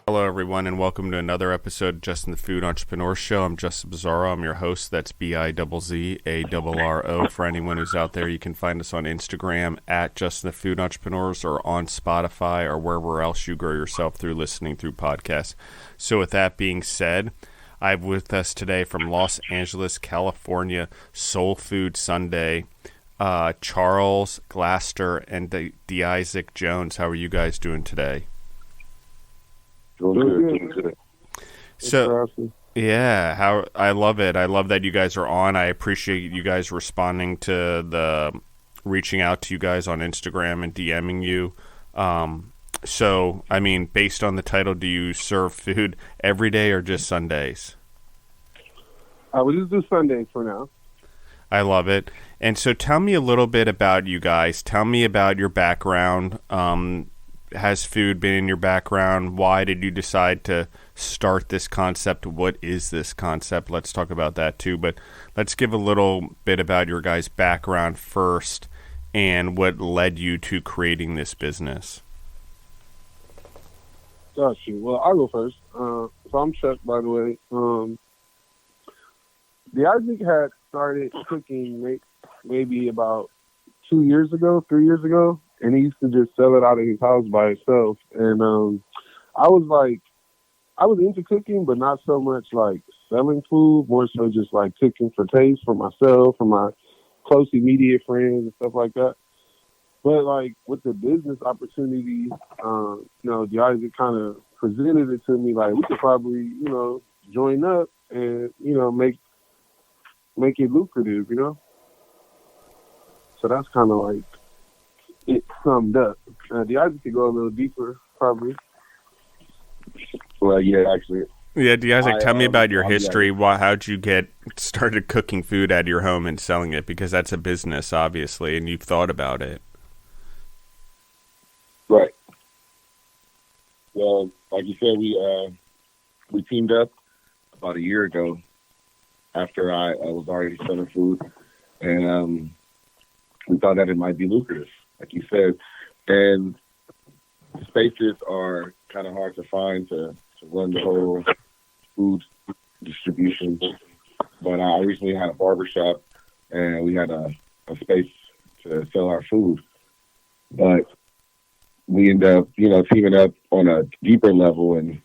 Hello, everyone, and welcome to another episode of Justin the Food Entrepreneur Show. I'm Justin Bizzarro. I'm your host. That's Bizzarro. For anyone who's out there, you can find us on Instagram at Justin the Food Entrepreneurs or on Spotify or wherever else you grow yourself through listening through podcasts. So with that being said, I have with us today from Los Angeles, California, Soul Food Sunday, Charles Glaster and Isaac Jones. How are you guys doing today? Doing good. So, yeah, I love it. I love that you guys are on. I appreciate you guys responding to the reaching out to you guys on Instagram and DMing you. So, I mean, based on the title, do you serve food every day or just Sundays? We just do Sundays for now. I love it. And so tell me a little bit about you guys. Tell me about your background. Has food been in your background? Why did you decide to start this concept? What is this concept? Let's talk about that too. But let's give a little bit about your guys' background first and what led you to creating this business. Got you. Well, I'll go first. So I'm Chuck, by the way. The Isaac had started cooking maybe about 3 years ago. And he used to just sell it out of his house by himself. And I was into cooking, but not so much like selling food, more so just like cooking for taste for myself, for my close immediate friends and stuff like that. But like with the business opportunity, the Isaac kind of presented it to me like we could probably, join up and, make it lucrative, So that's kind of like it summed up. The Isaac could go a little deeper, probably. Well, yeah, actually. Yeah, Isaac, tell me about your history. How'd you get started cooking food at your home and selling it? Because that's a business, obviously, and you've thought about it. Right. Well, like you said, we teamed up about a year ago after I was already selling food, and we thought that it might be lucrative, like you said. And spaces are kind of hard to find to run the whole food distribution. But I recently had a barbershop, and we had a space to sell our food. But we ended up, teaming up on a deeper level and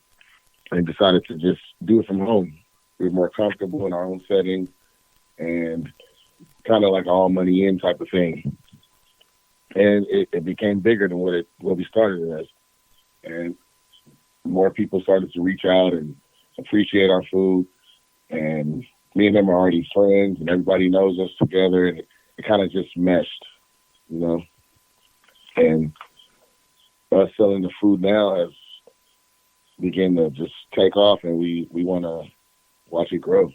decided to just do it from home. We were more comfortable in our own setting and kind of like all money in type of thing. And it became bigger than what we started it as. And more people started to reach out and appreciate our food. And me and them are already friends, and everybody knows us together. And it kind of just meshed, And us selling the food now has begun to just take off, and we want to watch it grow.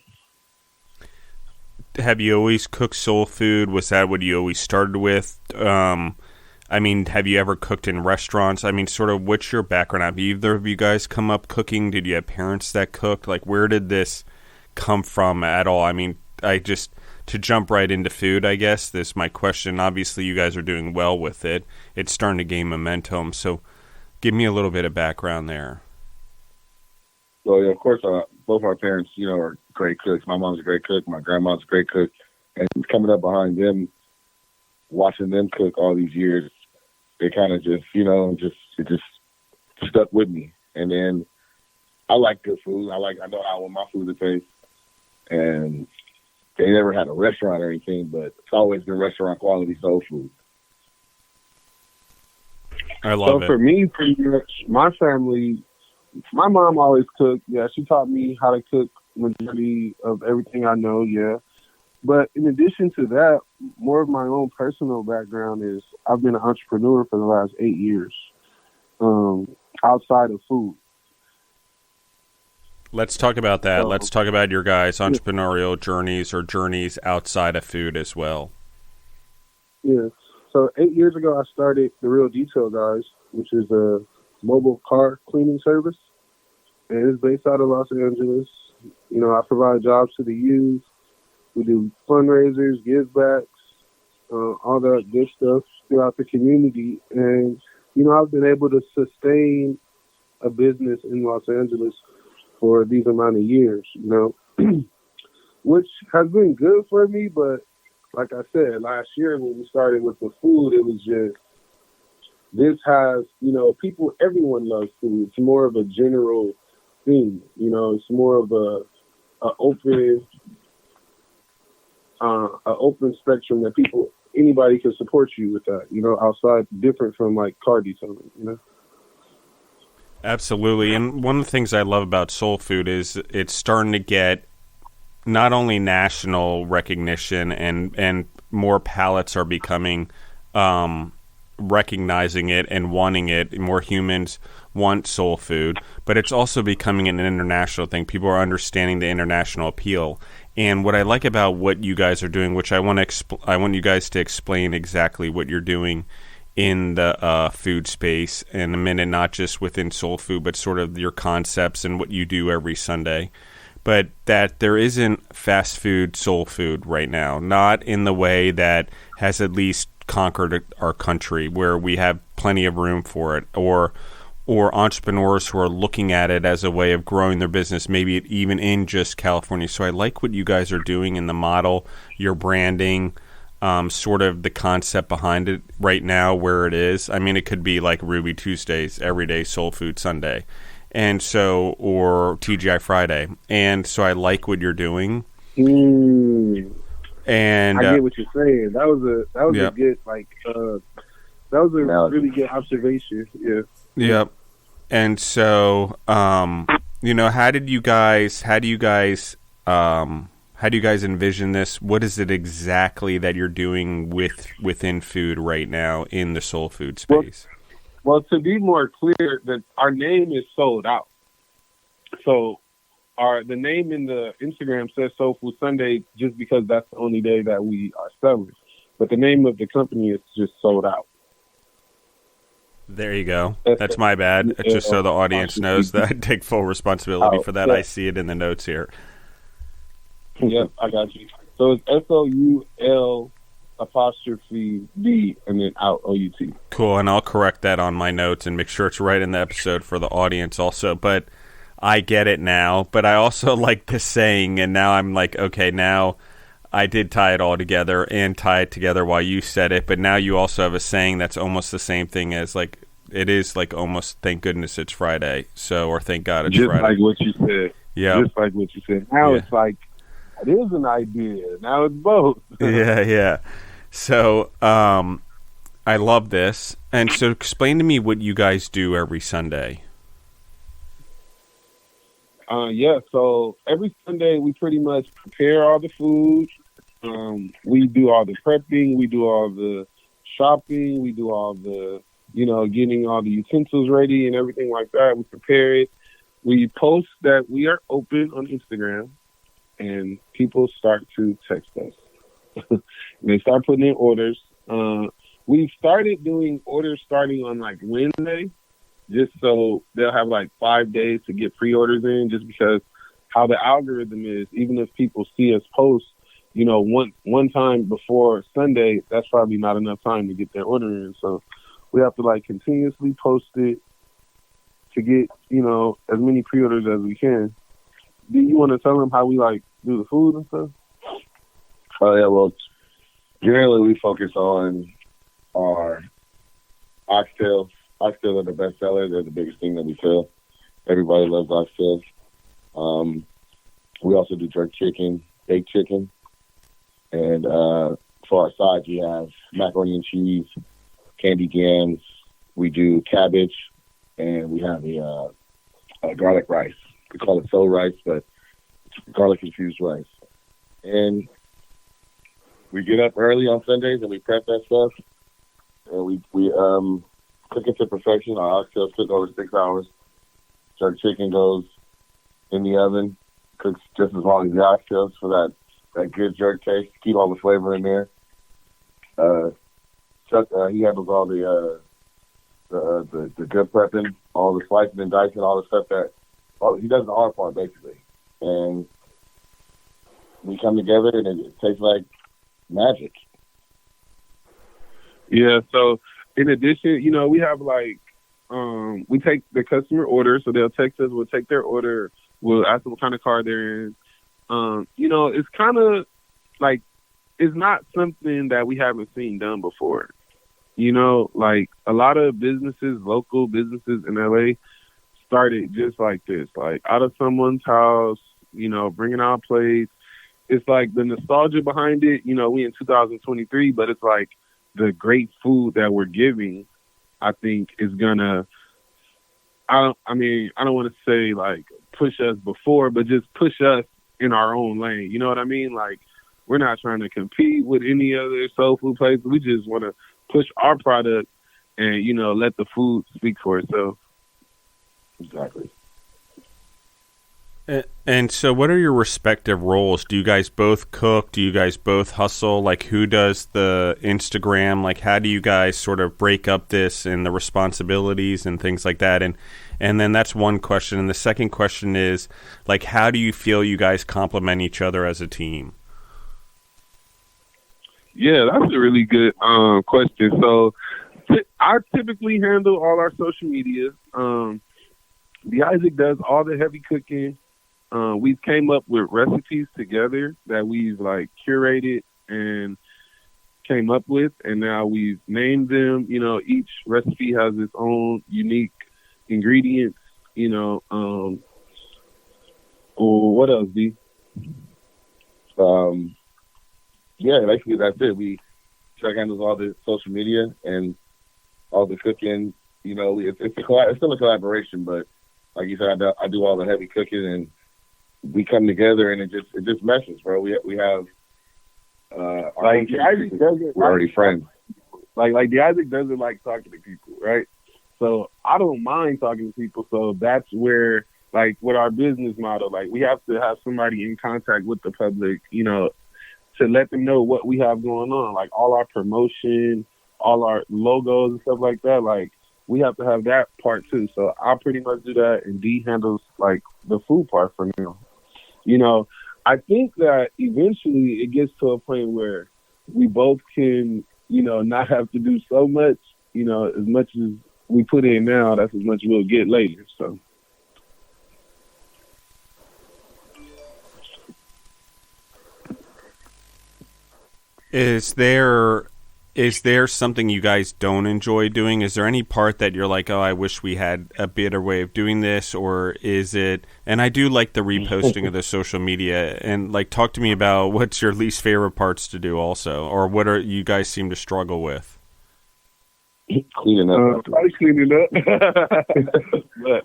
Have you always cooked soul food? Was that what you always started with? Have you ever cooked in restaurants? Sort of what's your background? Have either of you guys come up cooking? Did you have parents that cooked? Like, where did this come from at all? To jump right into food, I guess, this is my question. Obviously, you guys are doing well with it. It's starting to gain momentum. So give me a little bit of background there. So, yeah, of course, both our parents, are great cooks. My mom's a great cook. My grandma's a great cook. And coming up behind them, watching them cook all these years, they kind of just, it just stuck with me. And then I like good food. I know how I want my food to taste. And they never had a restaurant or anything, but it's always been restaurant quality soul food. I love it. So for me, pretty much, my family, my mom always cooked. Yeah, she taught me how to cook majority of everything I know, yeah. But in addition to that, more of my own personal background is I've been an entrepreneur for the last 8 years, outside of food. Let's talk about that. Let's talk about your guys' entrepreneurial journeys or journeys outside of food as well. Yeah. So 8 years ago, I started The Real Detail Guys, which is a mobile car cleaning service. And it's based out of Los Angeles. I provide jobs to the youth. We do fundraisers, give backs, all that good stuff throughout the community. And, I've been able to sustain a business in Los Angeles for these amount of years, which has been good for me. But like I said, last year when we started with the food, it was just, this has, everyone loves food. It's more of a general thing, it's more of a open spectrum that anybody can support you with that, outside, different from like car detailing, Absolutely. And one of the things I love about soul food is it's starting to get not only national recognition and more palates are becoming recognizing it and wanting it. More humans want soul food, but it's also becoming an international thing. People are understanding the international appeal. And what I like about what you guys are doing, which I want you guys to explain exactly what you're doing in the food space in a minute, not just within soul food, but sort of your concepts and what you do every Sunday. But that there isn't fast food soul food right now, not in the way that has at least conquered our country, where we have plenty of room for it, or entrepreneurs who are looking at it as a way of growing their business, maybe even in just California. So I like what you guys are doing in the model, your branding, sort of the concept behind it right now, where it is. I mean, it could be like Ruby Tuesdays, Everyday Soul Food Sunday, and so, or TGI Friday. And so I like what you're doing. And I get what you're saying. That was a good, that was a really good observation. Yeah. Yep. And so, how do you guys envision this? What is it exactly that you're doing within food right now in the soul food space? Well, to be more clear, that our name is sold out. So the name in the Instagram says Soul Food Sunday just because that's the only day that we are selling. But the name of the company is just sold out. There you go. That's my bad. It's just so the audience knows that I take full responsibility for that. Yeah. I see it in the notes here. Yep, I got you. So it's SOUL apostrophe D and then out OUT. Cool, and I'll correct that on my notes and make sure it's right in the episode for the audience also. But I get it now. But I also like the saying, and now I'm like, okay, now I did tie it all together and tie it together while you said it. But now you also have a saying that's almost the same thing as like, it is like almost thank goodness it's Friday. So, or thank God it's just Friday. Just like what you said. Yeah. Just like what you said. Now it's like, it is an idea. Now it's both. Yeah. So, I love this. And so explain to me what you guys do every Sunday. So every Sunday we pretty much prepare all the food. We do all the prepping. We do all the shopping. We do all the, getting all the utensils ready and everything like that. We prepare it. We post that we are open on Instagram, and people start to text us. They start putting in orders. We started doing orders starting on like Wednesday, just so they'll have like 5 days to get pre-orders in, just because how the algorithm is, even if people see us post, one time before Sunday, that's probably not enough time to get their order in. So we have to like continuously post it to get, as many pre-orders as we can. Do you want to tell them how we like do the food and stuff? Oh yeah, well, generally we focus on our oxtails. Oxtails are the best seller. They're the biggest thing that we sell. Everybody loves oxtails. We also do jerk chicken, baked chicken. And for our sides, we have macaroni and cheese, candy jams. We do cabbage, and we have a garlic rice. We call it soul rice, but it's garlic infused rice. And we get up early on Sundays and we prep that stuff. And we cook it to perfection. Our oxtails cook over 6 hours. Jerk chicken goes in the oven, cooks just as long as the oxtails for that good jerk taste, keep all the flavor in there. Chuck, he handles all the good prepping, all the slicing and dicing, all the stuff he does the hard part basically. And we come together and it tastes like magic. Yeah, so in addition, we have like we take the customer order, so they'll text us, we'll take their order, we'll ask them what kind of car they're in. It's kind of like, it's not something that we haven't seen done before. Like a lot of businesses, local businesses in LA started just like this, like out of someone's house, bringing out plates. It's like the nostalgia behind it, we in 2023, but it's like the great food that we're giving, I think is gonna, I don't want to say like push us before, but just push us in our own lane. You know what I mean? Like, we're not trying to compete with any other soul food place. We just want to push our product and, let the food speak for itself. Exactly. And so what are your respective roles? Do you guys both cook? Do you guys both hustle? Like, who does the Instagram? Like, how do you guys sort of break up this and the responsibilities and things like that? And then that's one question. And the second question is, like, how do you feel you guys complement each other as a team? Yeah, that's a really good question. So I typically handle all our social media. The Isaac does all the heavy cooking. We came up with recipes together that we've like curated and came up with, and now we've named them. Each recipe has its own unique ingredients. What else, D? Yeah, basically that's it. Chuck handles all the social media and all the cooking. It's still a collaboration, but like you said, I do all the heavy cooking, and we come together, and it just meshes, bro. We have like the Isaac doesn't. We're already friends. Like the Isaac doesn't like talking to people, right? So I don't mind talking to people. So that's where, like, with our business model, like, we have to have somebody in contact with the public, to let them know what we have going on, like all our promotion, all our logos and stuff like that. Like, we have to have that part too. So I'll pretty much do that, and D handles like the food part for now. I think that eventually it gets to a point where we both can, not have to do so much. As much as we put in now, that's as much we'll get later. So. Is there something you guys don't enjoy doing? Is there any part that you're like, oh, I wish we had a better way of doing this? Or is it, and I do like the reposting of the social media, and like, talk to me about what's your least favorite parts to do also, or what are you guys seem to struggle with? Cleaning up. Probably cleaning up. But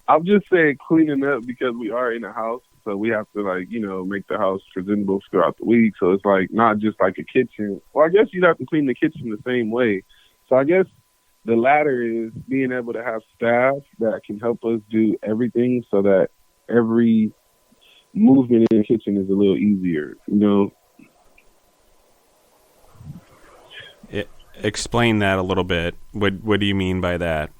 I'm just saying cleaning up because we are in a house. So we have to, like, make the house presentable throughout the week. So it's like not just like a kitchen. Well, I guess you'd have to clean the kitchen the same way. So I guess the latter is being able to have staff that can help us do everything so that every movement in the kitchen is a little easier, Explain that a little bit. What do you mean by that?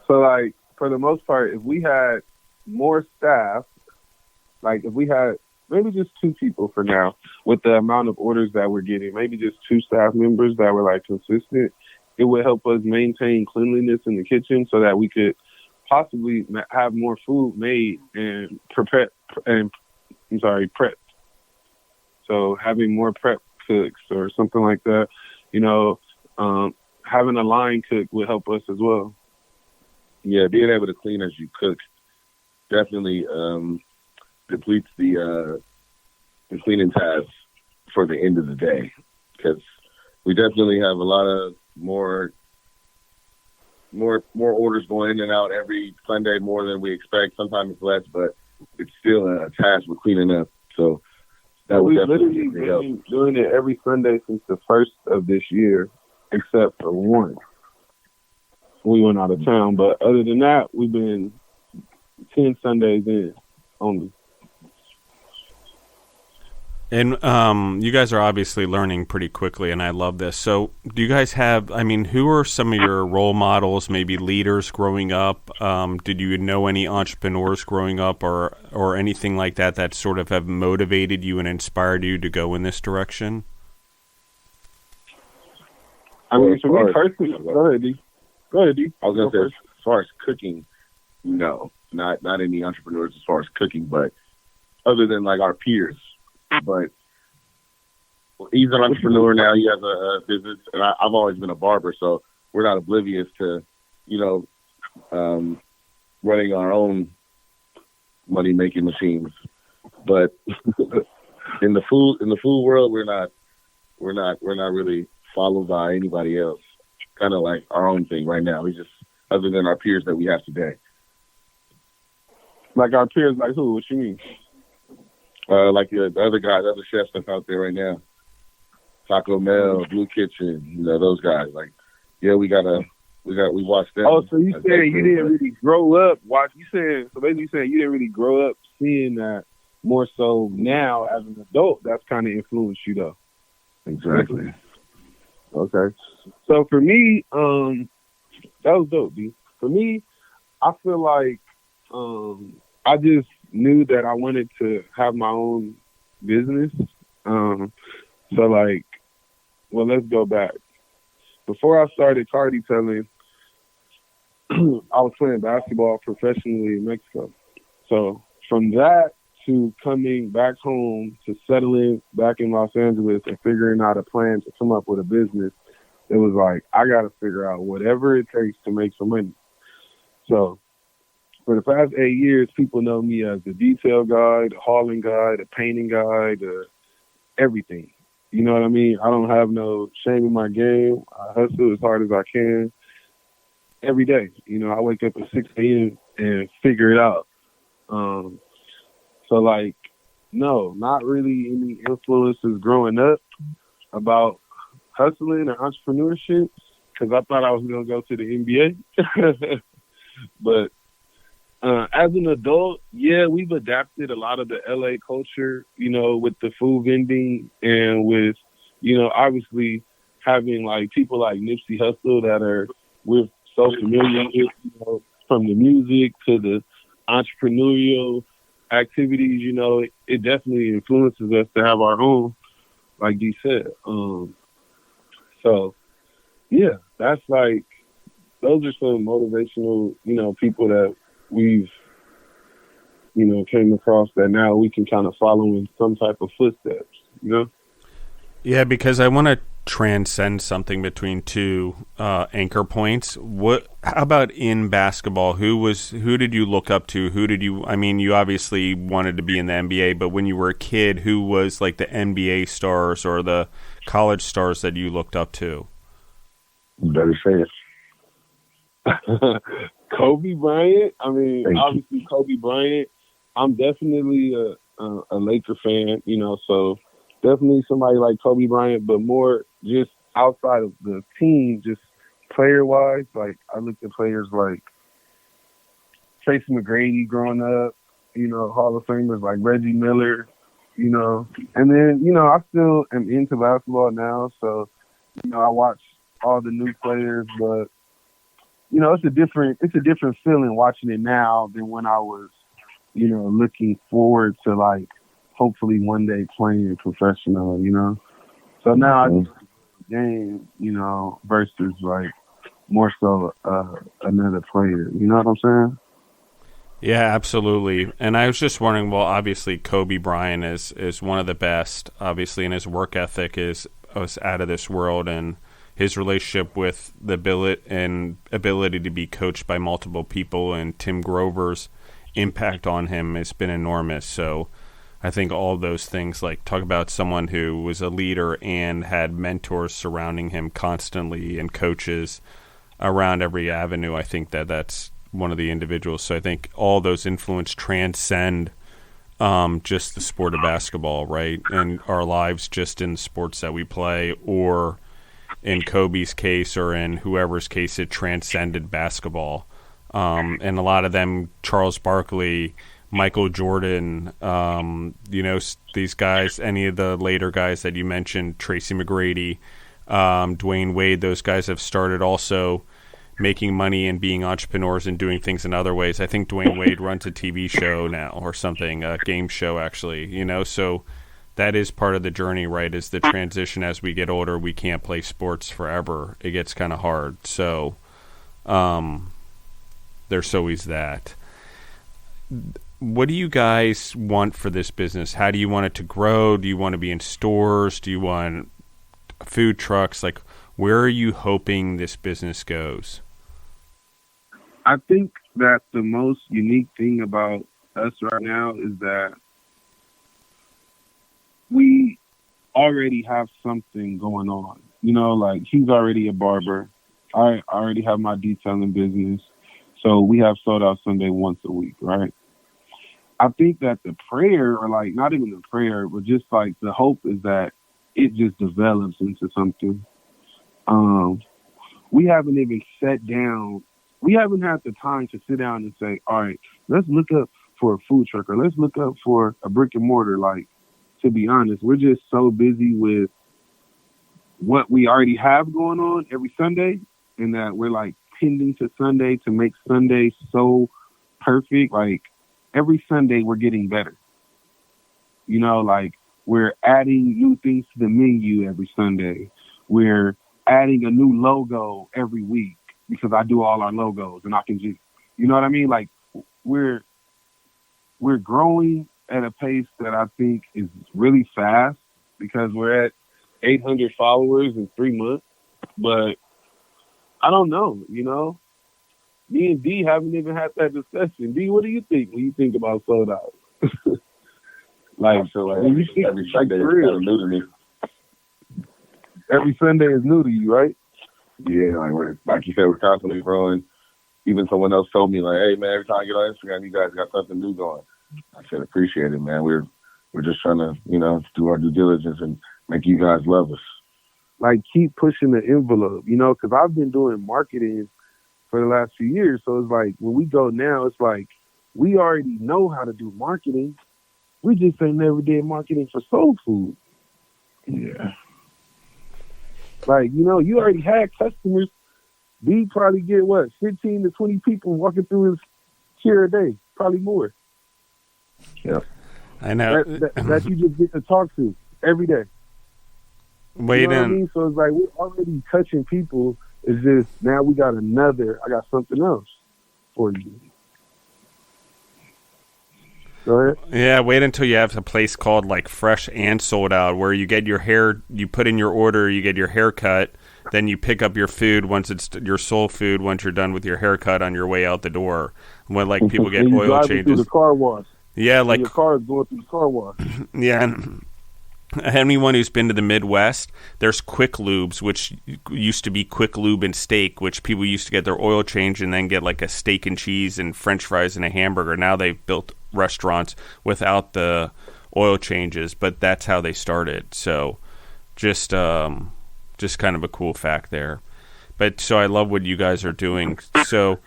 So, like, for the most part, if we had more staff, like if we had maybe just 2 people for now, with the amount of orders that we're getting, maybe just 2 staff members that were like consistent, it would help us maintain cleanliness in the kitchen so that we could possibly have more food made and prepped. So having more prep cooks or something like that, having a line cook would help us as well. Yeah, being able to clean as you cook definitely depletes the cleaning task for the end of the day, because we definitely have a lot of more orders going in and out every Sunday, more than we expect. Sometimes it's less, but it's still a task with cleaning up. So that would definitely been doing it every Sunday since the first of this year, except for one. We went out of town, but other than that, we've been 10 Sundays in only. And you guys are obviously learning pretty quickly, and I love this. So do you guys have, who are some of your role models, maybe leaders growing up? Did you know any entrepreneurs growing up or anything like that sort of have motivated you and inspired you to go in this direction? I mean, as for far me as- personally, go ahead, D. Go ahead, D. I was Go gonna say, first. as far as cooking, no, not any entrepreneurs as far as cooking, but other than like our peers. But he's an entrepreneur now. He has a business, and I've always been a barber, so we're not oblivious to, running our own money making machines. But in the food world, we're not really followed by anybody else. Kind of like our own thing right now. We just, other than our peers that we have today. Like our peers, like who? What you mean? Like the other guys, other chefs that's out there right now. Taco Mel, Blue Kitchen, those guys. Like, yeah, we watched them. Oh, so you saying you didn't really grow up basically you saying you didn't really grow up seeing that, more so now as an adult, that's kind of influenced you though. Exactly. Okay. So for me, that was dope, D. For me, I feel like I just knew that I wanted to have my own business. So like, well, let's go back. Before I started car detailing, I was playing basketball professionally in Mexico. So from that to coming back home to settling back in Los Angeles and figuring out a plan to come up with a business, it was like, I got to figure out whatever it takes to make some money. So for the past 8 years, people know me as the detail guy, the hauling guy, the painting guy, the everything. You know what I mean? I don't have no shame in my game. I hustle as hard as I can every day. I wake up at 6 a.m. and figure it out. So like, no, not really any influences growing up about hustling or entrepreneurship, because I thought I was going to go to the NBA. But as an adult, yeah, we've adapted a lot of the LA culture, with the food vending and with, obviously having like people like Nipsey Hussle that we're so familiar with, from the music to the entrepreneurial activities, it definitely influences us to have our own, like Dee said. So yeah, that's like, those are some motivational, people that we've, came across that now we can kind of follow in some type of footsteps, Yeah, because I want to transcend something between two anchor points. How about in basketball? Who did you look up to? You obviously wanted to be in the NBA, but when you were a kid, who was like the NBA stars or the college stars that you looked up to? You better say it. Kobe Bryant. Obviously you. Kobe Bryant. I'm definitely a Laker fan, so definitely somebody like Kobe Bryant, but more just outside of the team, just player-wise. Like, I looked at players like Tracy McGrady growing up, Hall of Famers like Reggie Miller, And then, I still am into basketball now, so, I watch all the new players, but, it's a different feeling watching it now than when I was, looking forward to, like, hopefully one day playing professional, So now I just game, versus like more so another player. You know what I'm saying? Yeah, absolutely. And I was just wondering, well, obviously Kobe Bryant is one of the best, obviously, and his work ethic is out of this world, and his relationship with the ability to be coached by multiple people and Tim Grover's impact on him has been enormous. So I think all those things, like talk about someone who was a leader and had mentors surrounding him constantly and coaches around every avenue. I think that's one of the individuals. So I think all those influence transcend just the sport of basketball, right? And our lives just in the sports that we play, or in Kobe's case or in whoever's case, it transcended basketball. And a lot of them, Charles Barkley, Michael Jordan, these guys, any of the later guys that you mentioned, Tracy McGrady, Dwayne Wade, those guys have started also making money and being entrepreneurs and doing things in other ways. I think Dwayne Wade runs a TV show now or something, a game show actually, so that is part of the journey, right? Is the transition as we get older. We can't play sports forever. It gets kind of hard. So there's always that. What do you guys want for this business? How do you want it to grow? Do you want to be in stores? Do you want food trucks? Like, where are you hoping this business goes? I think that the most unique thing about us right now is that we already have something going on. You know, like, he's already a barber. I already have my detailing business. So we have sold out Sunday once a week, right? I think that the prayer, or like not even the prayer, but just like the hope is that it just develops into something. We haven't even sat down. We haven't had the time to sit down and say, all right, let's look up for a food truck, or let's look up for a brick and mortar. Like, to be honest, we're just so busy with what we already have going on every Sunday, and that we're like tending to Sunday to make Sunday so perfect. Like, every Sunday we're getting better. You know, like, we're adding new things to the menu every Sunday. We're adding a new logo every week because I do all our logos, and I can just, you know what I mean? Like, we're growing at a pace that I think is really fast because we're at 800 followers in 3 months. But I don't know, you know? Me and D haven't even had that discussion. D, what do you think when you think about sold out? Like, I feel like when you think, every Sunday is for real, kind of new to me. every Sunday is new to you, right? Yeah, like you said, we're constantly growing. Even someone else told me, like, hey, man, every time I get on Instagram, you guys got something new going. I said, appreciate it, man. We're just trying to, you know, do our due diligence and make you guys love us. Like, keep pushing the envelope, you know, because I've been doing marketing for the last few years. So it's like, when we go now, it's like, we already know how to do marketing. We just ain't never did marketing for soul food. Yeah. Like, you know, you already had customers. We probably get, 15 to 20 people walking through his chair a day, probably more. Yep. I know. That you just get to talk to every day. Wait, you know what I mean? So it's like, we're already touching people. It's just, now we got I got something else for you. Go ahead. Yeah, wait until you have a place called like Fresh and Sold Out, where you get your hair, you put in your order, you get your haircut, then you pick up your food once it's your soul food once you're done with your haircut on your way out the door. When like people get oil changes. Through the car wash. Yeah, like your car is going through the car wash. Yeah. And anyone who's been to the Midwest, there's Quick Lubes, which used to be Quick Lube and Steak, which people used to get their oil changed and then get like a steak and cheese and French fries and a hamburger. Now they've built restaurants without the oil changes, but that's how they started. So just kind of a cool fact there. But so I love what you guys are doing. So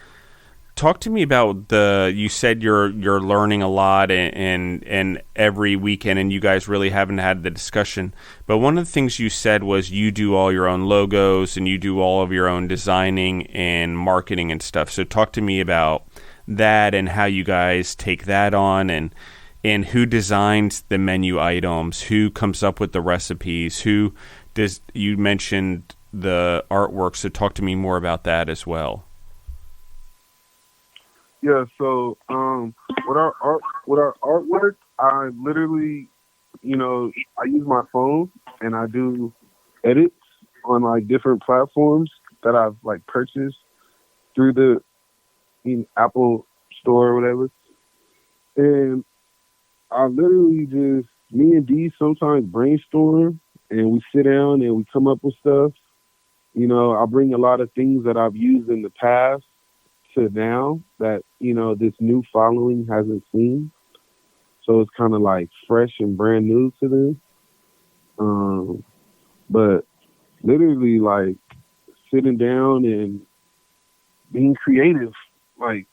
talk to me about you said you're learning a lot and every weekend, and you guys really haven't had the discussion. But one of the things you said was you do all your own logos and you do all of your own designing and marketing and stuff. So talk to me about that and how you guys take that on, and who designs the menu items, who comes up with the recipes, who does. You mentioned the artwork, so talk to me more about that as well. Yeah, so with our artwork, I literally, you know, I use my phone and I do edits on like different platforms that I've like purchased through the Apple store or whatever. And I literally just, me and D sometimes brainstorm and we sit down and we come up with stuff. You know, I bring a lot of things that I've used in the past to now that, you know, this new following hasn't seen. So it's kind of like fresh and brand new to them. But literally like sitting down and being creative, like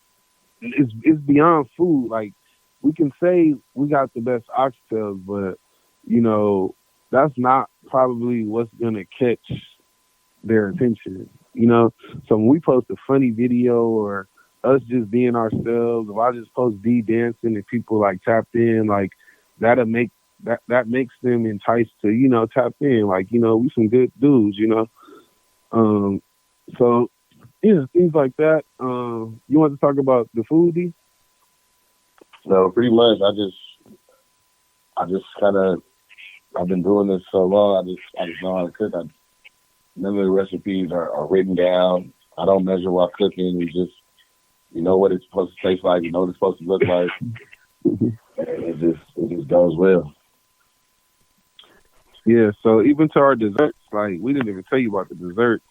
it's beyond food. Like, we can say we got the best oxtails, but, you know, that's not probably what's going to catch their attention, you know? So when we post a funny video or us just being ourselves, if I just post D dancing and people like tapped in, like that'll make that makes them enticed to, you know, tap in. Like, you know, we some good dudes, you know. So yeah, things like that. You want to talk about the food, D? So pretty much, I just kind of, I've been doing this so long. I just know how to cook. None of the recipes are written down. I don't measure while cooking. You know what it's supposed to taste like. You know what it's supposed to look like. And it just goes well. Yeah. So even to our desserts, like we didn't even tell you about the desserts.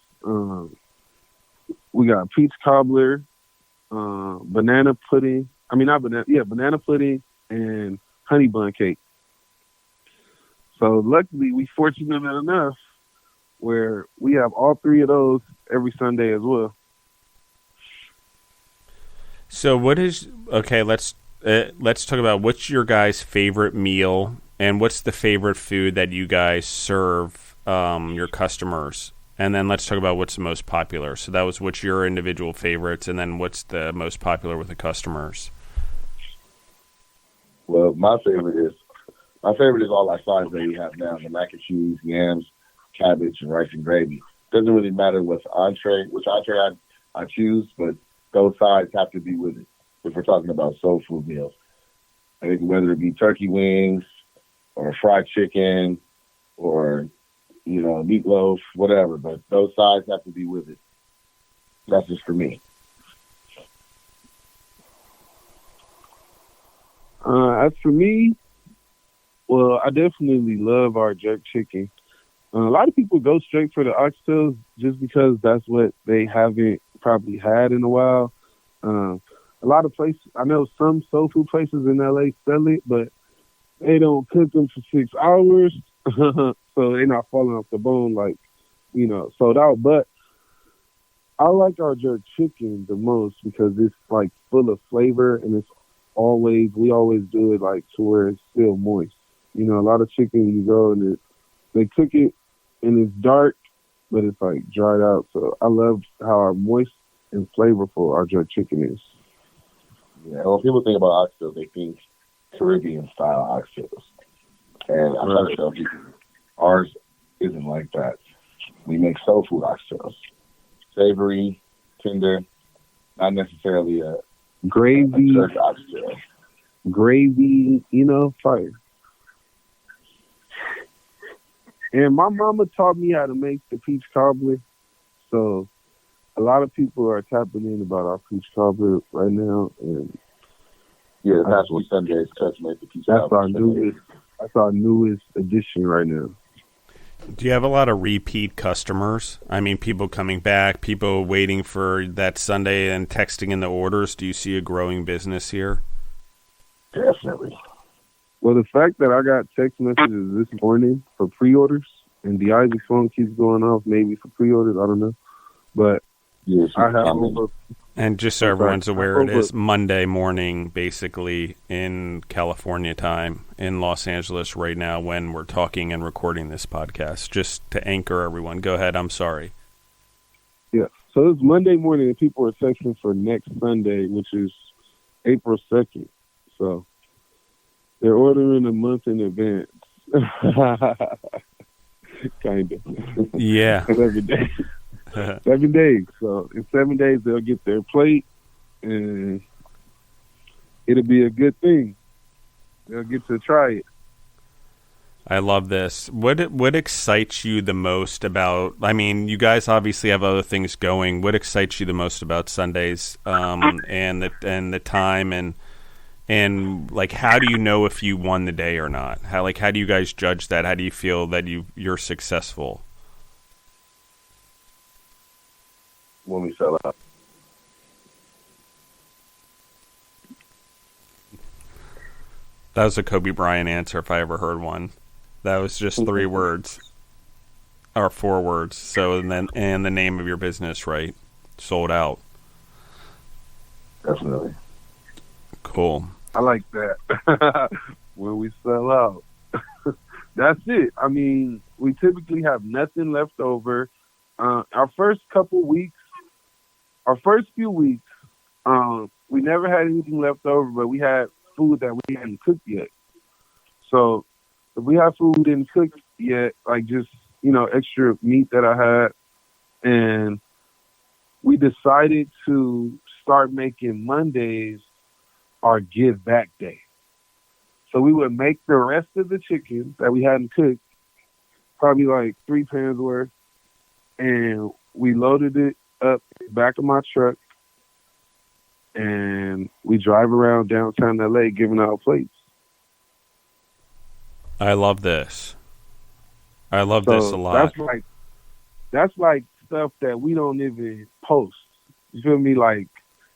We got peach cobbler, banana pudding. I mean, not banana. Yeah, banana pudding and honey bun cake. So luckily, we fortunate enough where we have all three of those every Sunday as well. So let's talk about what's your guys' favorite meal and what's the favorite food that you guys serve your customers, and then let's talk about what's the most popular. So that was what's your individual favorites, and then what's the most popular with the customers. Well, my favorite is all our sides that we have now: the mac and cheese, yams, cabbage, and rice and gravy. Doesn't really matter which entree I choose, but those sides have to be with it if we're talking about soul food meals. I think whether it be turkey wings or fried chicken or, you know, meatloaf, whatever, but those sides have to be with it. That's just for me. As for me, well, I definitely love our jerk chicken. A lot of people go straight for the oxtails just because that's what they haven't probably had in a while. A lot of places, I know some soul food places in LA sell it, but they don't cook them for 6 hours, so they're not falling off the bone like, you know, sold out. But I like our jerk chicken the most because it's like full of flavor, and we always do it like to where it's still moist. You know, a lot of chicken you go and they cook it and it's dark, but it's like dried out. So I love how moist and flavorful our jerk chicken is. Yeah, when people think about oxtails, they think Caribbean style oxtails. And I'm trying to tell people ours isn't like that. We make soul food oxtails. Savory, tender, not necessarily a gravy oxtail. Gravy, you know, fire. And my mama taught me how to make the peach cobbler. So a lot of people are tapping in about our peach cobbler right now. And yeah, that's what Sundays church make the peach cobbler. That's our newest addition right now. Do you have a lot of repeat customers? I mean, people coming back, people waiting for that Sunday and texting in the orders. Do you see a growing business here? Definitely. Well, the fact that I got text messages this morning for pre-orders, and the Ivy phone keeps going off, maybe for pre-orders, I don't know. But yes, I have over. And just so everyone's aware, it is Monday morning, basically, in California time, in Los Angeles right now when we're talking and recording this podcast, just to anchor everyone. Go ahead. I'm sorry. Yeah. So it's Monday morning, and people are texting for next Sunday, which is April 2nd. So they're ordering a month in advance. Kind of. Yeah. 7 days. 7 days. So in 7 days, they'll get their plate, and it'll be a good thing. They'll get to try it. I love this. What excites you the most about? I mean, you guys obviously have other things going. What excites you the most about Sundays, and the time and like, how do you know if you won the day or not? How do you guys judge that? How do you feel that you're successful? When we sell out. That was a Kobe Bryant answer if I ever heard one. That was just 3 words or 4 words. So and the name of your business, right? Sold out. Definitely. Cool. I like that. When we sell out. That's it. I mean, we typically have nothing left over. Our first few weeks, we never had anything left over, but we had food that we hadn't cooked yet. So if we have food we didn't cook yet, like just, extra meat that I had, and we decided to start making Mondays our give back day. So we would make the rest of the chicken that we hadn't cooked, probably like 3 pans worth, and we loaded it up back of my truck, and we drive around downtown LA giving out plates. I love this. I love this a lot. That's like stuff that we don't even post. You feel me? Like,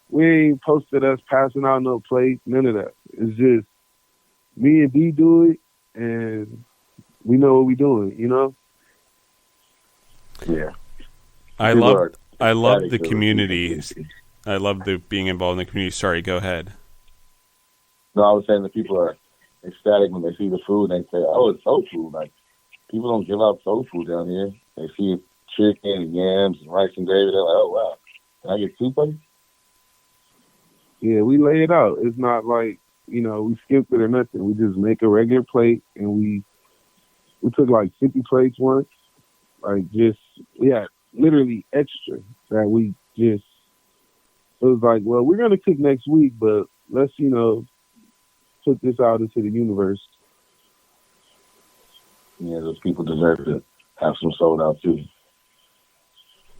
we ain't posted us passing out no plates, none of that. It's just me and D do it, and we know what we doing, Yeah. I love the community. I love being involved in the community. Sorry, go ahead. No, I was saying that people are ecstatic when they see the food and they say, "Oh, it's soul food." Like, people don't give out soul food down here. They see chicken and yams and rice and gravy. They're like, "Oh, wow, can I get 2 plates?" Yeah, we lay it out. It's not like, we skip it or nothing. We just make a regular plate, and we took like 50 plates once. Like, just, literally extra that we just, it was like, well, we're going to cook next week, but let's, put this out into the universe. Yeah, those people deserve to have some sold out too.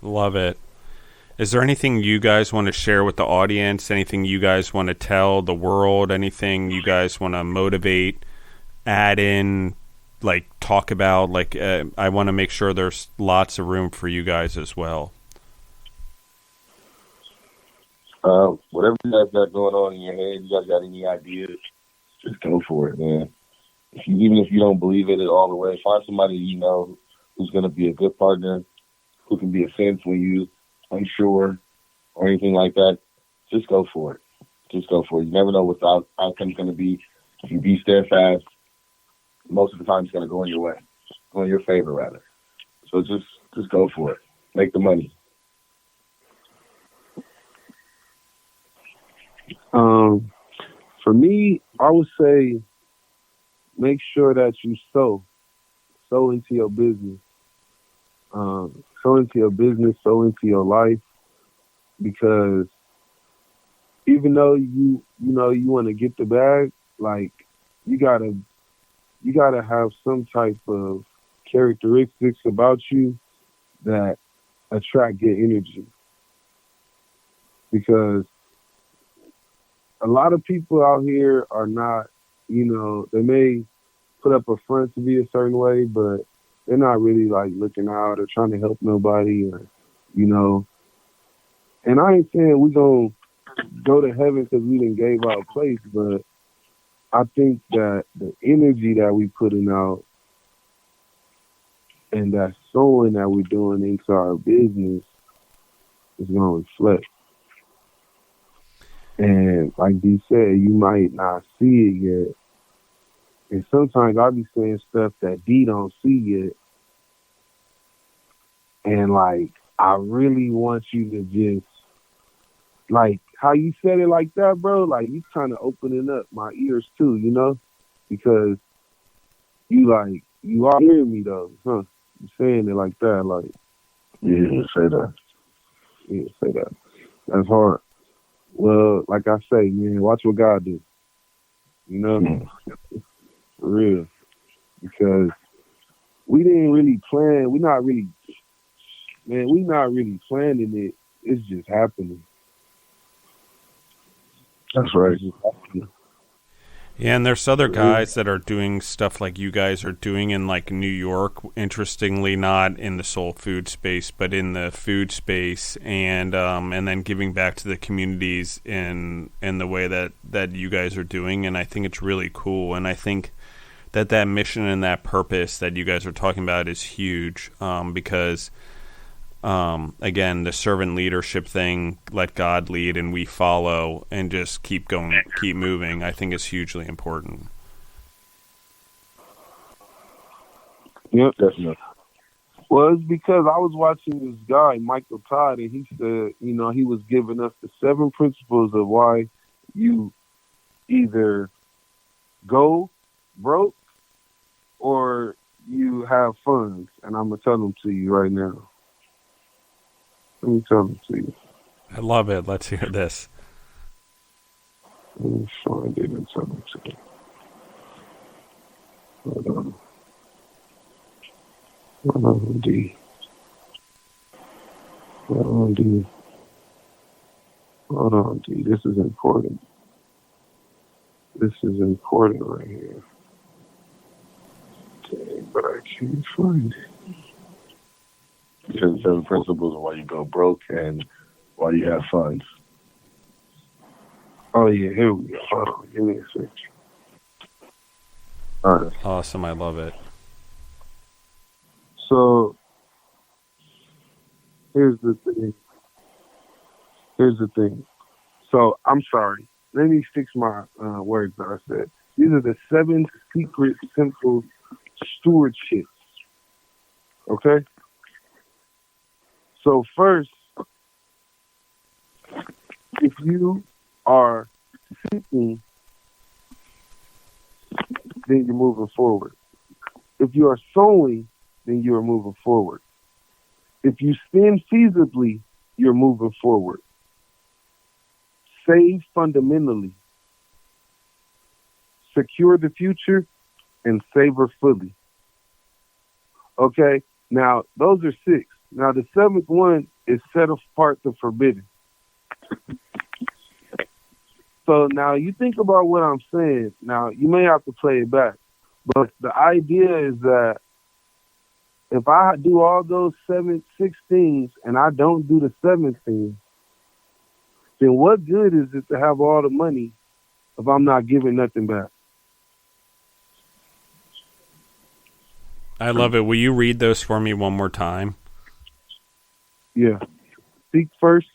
Love it. Is there anything you guys want to share with the audience? Anything you guys want to tell the world? Anything you guys want to motivate, add in, like talk about? Like, I want to make sure there's lots of room for you guys as well. Whatever you guys got going on in your head, you guys got any ideas, just go for it, man. Even if you don't believe it all the way, find somebody you know who's going to be a good partner, who can be a sense when you unsure or anything like that. Just go for it. Just go for it. You never know what the outcome's going to be. If you be steadfast, most of the time it's going to go in your way, go in your favor rather. So just go for it. Make the money. For me, I would say make sure that you sow into your business, sow into your business, sow into your life, because even though you want to get the bag, like you gotta have some type of characteristics about you that attract good energy, because a lot of people out here are not, they may put up a front to be a certain way, but they're not really like looking out or trying to help nobody, or, and I ain't saying we gonna go to heaven because we done gave out place, but I think that the energy that we putting out and that sowing that we're doing into our business is gonna reflect. And like D said, you might not see it yet. And sometimes I'll be saying stuff that D don't see yet. And like, I really want you to just, like how you said it like that, bro, like you kind of opening up my ears too, because you are hearing me though, huh? You saying it like that, like, Yeah, say that. Yeah, say that. That's hard. Well, like I say, man, watch what God do. For real. Because we didn't really plan. We're not really planning it. It's just happening. That's right. Yeah, and there's other guys that are doing stuff like you guys are doing in like New York, interestingly, not in the soul food space, but in the food space, and then giving back to the communities in the way that you guys are doing, and I think it's really cool, and I think that mission and that purpose that you guys are talking about is huge, because again, the servant leadership thing, let God lead and we follow and just keep going, keep moving, I think is hugely important. Yep, definitely. Well, it's because I was watching this guy, Michael Todd, and he said, he was giving us the 7 principles of why you either go broke or you have funds, and I'm gonna tell them to you right now. Let me tell them to you. I love it. Let's hear this. Let me find it and tell them to you. Hold on. Hold on, D. Hold on, D. Hold on, D. This is important. This is important right here. Dang, but I can't find it. The 7 principles of why you go broke and why you have funds. Oh, yeah, here we go. Hold on, give me a second. All right. Awesome. I love it. So, here's the thing. So, I'm sorry. Let me fix my words that I said. These are the 7 secret simple stewardships. Okay? So first, if you are seeking, then you're moving forward. If you are sowing, then you are moving forward. If you spend feasibly, you're moving forward. Save fundamentally. Secure the future and savor fully. Okay? Now, those are 6. Now, the 7th one is set apart the forbidden. So now you think about what I'm saying. Now, you may have to play it back. But the idea is that if I do all those 6 things and I don't do the 7th thing, then what good is it to have all the money if I'm not giving nothing back? I love it. Will you read those for me one more time? Yeah. Seek first.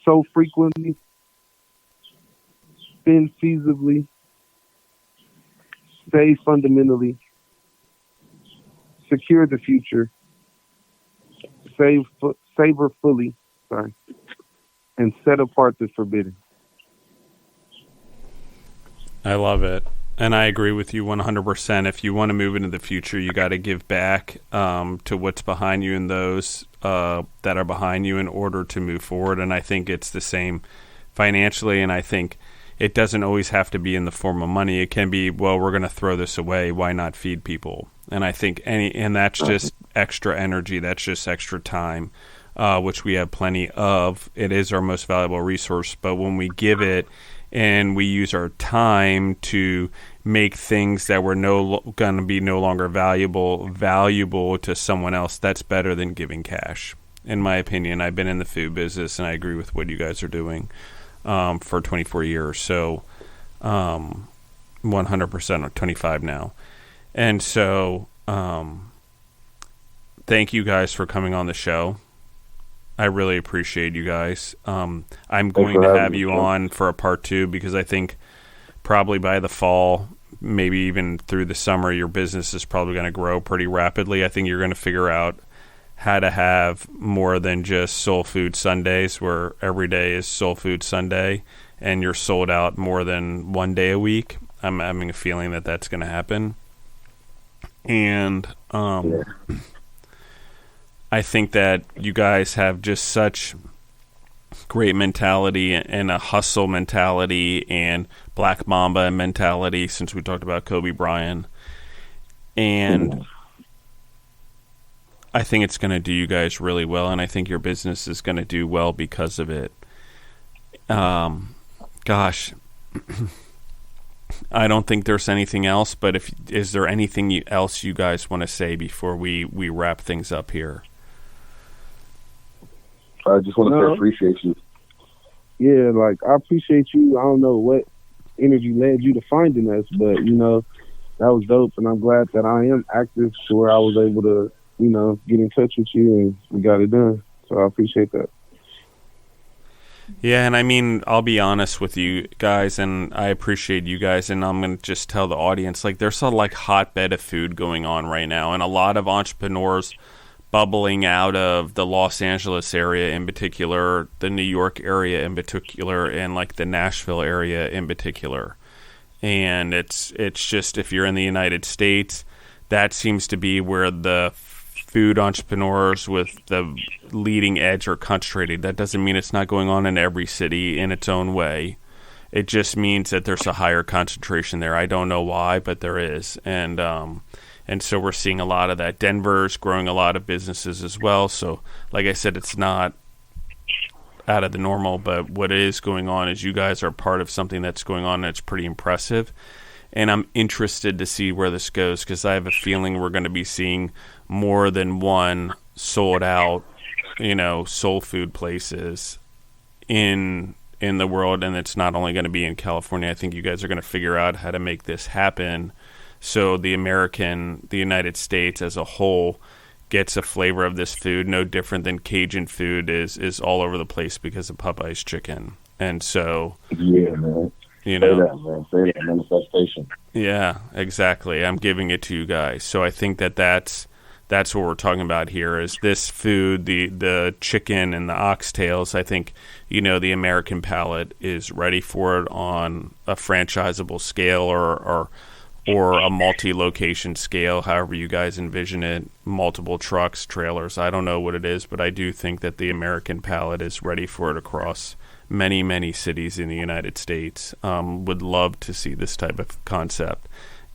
Sow frequently. Spend feasibly. Save fundamentally. Secure the future. Savor fully. Sorry. And set apart the forbidden. I love it. And I agree with you 100%. If you want to move into the future, you got to give back to what's behind you and those that are behind you in order to move forward. And I think it's the same financially. And I think it doesn't always have to be in the form of money. It can be, well, we're going to throw this away. Why not feed people? And I think and that's just extra energy. That's just extra time, which we have plenty of. It is our most valuable resource. But when we give it and we use our time to make things that were going to be no longer valuable to someone else, that's better than giving cash. In my opinion, I've been in the food business, and I agree with what you guys are doing for 24 years. So 100% or 25 now. And so thank you guys for coming on the show. I really appreciate you guys. I'm going to have you on for a part 2 because I think probably by the fall, maybe even through the summer, your business is probably going to grow pretty rapidly. I think you're going to figure out how to have more than just Soul Food Sundays where every day is Soul Food Sunday and you're sold out more than one day a week. I'm having a feeling that that's going to happen. And I think that you guys have just such great mentality and a hustle mentality and Black Mamba mentality since we talked about Kobe Bryant. And I think it's going to do you guys really well, and I think your business is going to do well because of it. Gosh, I don't think there's anything else, but is there anything else you guys want to say before we wrap things up here? I just want to say appreciate you. Yeah, like, I appreciate you. I don't know what energy led you to finding us, but, that was dope, and I'm glad that I am active to where I was able to, get in touch with you, and we got it done. So I appreciate that. Yeah, and I mean, I'll be honest with you guys, and I appreciate you guys, and I'm going to just tell the audience, like, there's a, hotbed of food going on right now, and a lot of entrepreneurs bubbling out of the Los Angeles area in particular, the New York area in particular, and, the Nashville area in particular. And it's just, if you're in the United States, that seems to be where the food entrepreneurs with the leading edge are concentrated. That doesn't mean it's not going on in every city in its own way. It just means that there's a higher concentration there. I don't know why, but there is. And so we're seeing a lot of that. Denver's growing a lot of businesses as well. So like I said, it's not out of the normal, but what is going on is you guys are part of something that's going on that's pretty impressive. And I'm interested to see where this goes, because I have a feeling we're going to be seeing more than one sold out, soul food places in the world. And it's not only going to be in California. I think you guys are going to figure out how to make this happen so the United States as a whole gets a flavor of this food, no different than Cajun food is all over the place because of Popeye's chicken. And so, yeah, man. Say that manifestation. Yeah, exactly. I'm giving it to you guys. So I think that's what we're talking about here is this food, the chicken and the oxtails. I think, the American palate is ready for it on a franchisable scale or a multi-location scale, however you guys envision it, multiple trucks, trailers. I don't know what it is, but I do think that the American palate is ready for it across many, many cities in the United States. Would love to see this type of concept.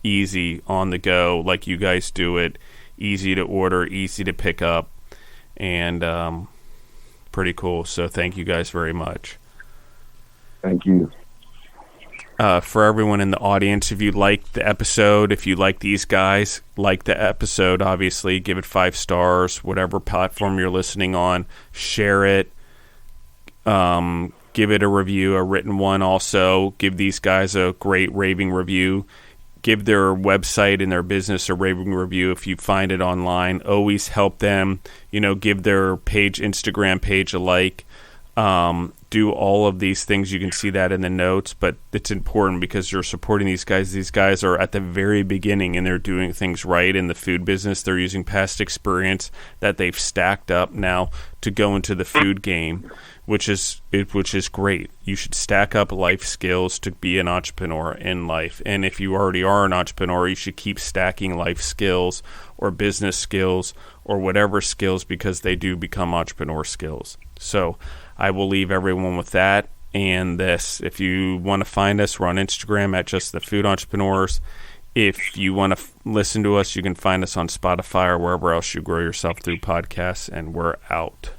Easy, on the go, like you guys do it. Easy to order, easy to pick up, and pretty cool. So thank you guys very much. Thank you. For everyone in the audience, if you like the episode, if you like these guys, like the episode, obviously, give it 5 stars, whatever platform you're listening on, share it, give it a review, a written one also, give these guys a great raving review, give their website and their business a raving review if you find it online, always help them, give their Instagram page a like, do all of these things. You can see that in the notes, but it's important because you're supporting these guys. These guys are at the very beginning and they're doing things right in the food business. They're using past experience that they've stacked up now to go into the food game, which is great. You should stack up life skills to be an entrepreneur in life. And if you already are an entrepreneur, you should keep stacking life skills or business skills or whatever skills, because they do become entrepreneur skills. So I will leave everyone with that and this. If you want to find us, we're on Instagram at Just the Food Entrepreneurs. If you want to listen to us, you can find us on Spotify or wherever else you grow yourself through podcasts, and we're out.